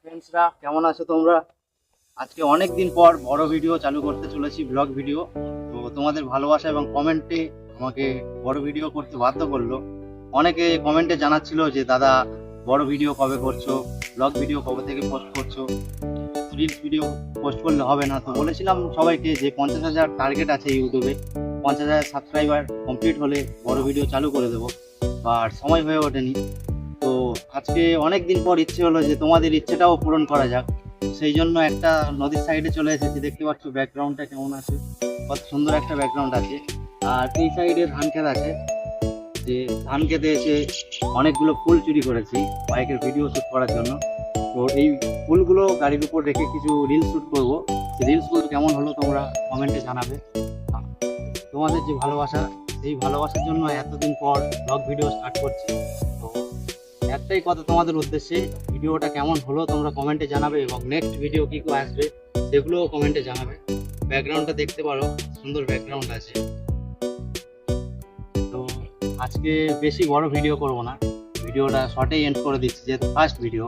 ফ্রেন্ডসরা, কেমন আছো তোমরা? আজকে অনেক দিন পর বড় ভিডিও চালু করতে চলেছি, ব্লগ ভিডিও। তো তোমাদের ভালোবাসা এবং কমেন্টে আমাকে বড় ভিডিও করতে বাধ্য করলো। অনেকে কমেন্টে জানাচ্ছিল যে দাদা বড় ভিডিও কবে করছো, ব্লগ ভিডিও কবে থেকে পোস্ট করছো, রিলস ভিডিও পোস্ট করলে হবে না। তো বলেছিলাম সবাইকে যে 50,000 টার্গেট আছে ইউটিউবে, 50,000 সাবস্ক্রাইবার কমপ্লিট হলে বড় ভিডিও চালু করে দেবো, আর সময় হয়ে ওঠেনি। তো আজকে অনেক দিন পর ইচ্ছে হলো যে তোমাদের ইচ্ছেটাও পূরণ করা যাক। সেই জন্য একটা নদীর সাইডে চলে এসেছি। দেখতে পাচ্ছ ব্যাকগ্রাউন্ডটা কেমন আছে, কত সুন্দর একটা ব্যাকগ্রাউন্ড আছে। আর এই সাইডে ধান ক্ষেত আছে, যে ধান খেতে এসে অনেকগুলো ফুল চুরি করেছি বাইকের ভিডিও শ্যুট করার জন্য। তো এই ফুলগুলো গাড়ির উপর রেখে কিছু রিলস শ্যুট করবো। সেই রিলসগুলো কেমন হলো তোমরা কমেন্টে জানাবে। তোমাদের যে ভালোবাসা, এই ভালোবাসার জন্য এতদিন পর ব্লগ ভিডিও স্টার্ট করছি। তো একটাই কথা তোমাদের উদ্দেশ্যে, ভিডিওটা কেমন হলো তোমরা কমেন্টে জানাবে, এবং নেক্সট ভিডিও কি করে আসবে সেগুলোও কমেন্টে জানাবে। ব্যাকগ্রাউন্ডটা দেখতে পারো, সুন্দর ব্যাকগ্রাউন্ড আছে। তো আজকে বেশি বড় ভিডিও করব না, ভিডিওটা শর্টেই এন্ড করে দিচ্ছি যেহেতু ফার্স্ট ভিডিও।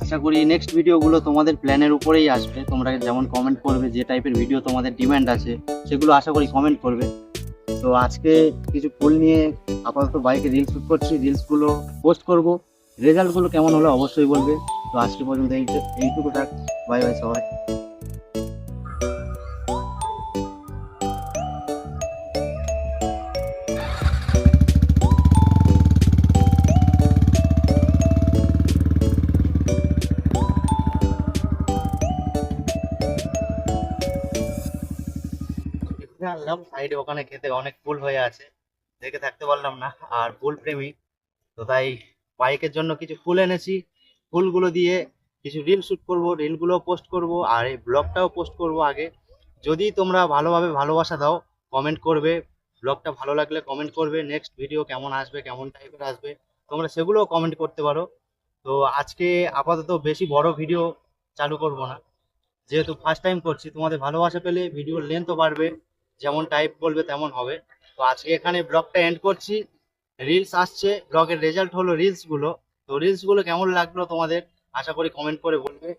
আশা করি নেক্সট ভিডিওগুলো তোমাদের প্ল্যানের উপরেই আসবে। তোমরা যেমন কমেন্ট করবে, যে টাইপের ভিডিও তোমাদের ডিমান্ড আছে সেগুলো আশা করি কমেন্ট করবে। তো আজকে কিছু ফুল নিয়ে আপাতত বাইকে রিলস শ্যুট করছি, রিলসগুলো পোস্ট করব। রেজাল্টগুলো কেমন হলো অবশ্যই বলবে। তো আজকে পর্যন্ত এইটুকু থাক। বাই বাই সবাই। এখানে আনলাম সাইডে, ওখানে খেতে অনেক ফুল হয়ে আছে, দেখে থাকতে পারলাম না। আর ফুল প্রেমী, তো তাই বাইকের জন্য কিছু ফুল এনেছি। ফুলগুলো দিয়ে কিছু রিল শুট করব, রিলগুলো পোস্ট করব, আর এই ব্লগটাও পোস্ট করব আগে। যদি তোমরা ভালোভাবে ভালোবাসা দাও, কমেন্ট করবে, ব্লগটা ভালো লাগলে কমেন্ট করবে, নেক্সট ভিডিও কেমন আসবে, কেমন টাইপের আসবে তোমরা সেগুলোও কমেন্ট করতে পারো। তো আজকে আপাতত বেশি বড় ভিডিও চালু করব না, যেহেতু ফার্স্ট টাইম করছি। তোমাদের ভালোবাসা পেলে ভিডিওর লেন্থও বাড়বে, যেমন টাইপ বলবে তেমন হবে। তো আজকে এখানে ব্লগটা এন্ড করছি। রিলস আসছে, ব্লগের রেজাল্ট হলো রিলসগুলো। তো রিলসগুলো কেমন লাগলো তোমাদের আশা করি কমেন্ট করে বলবে।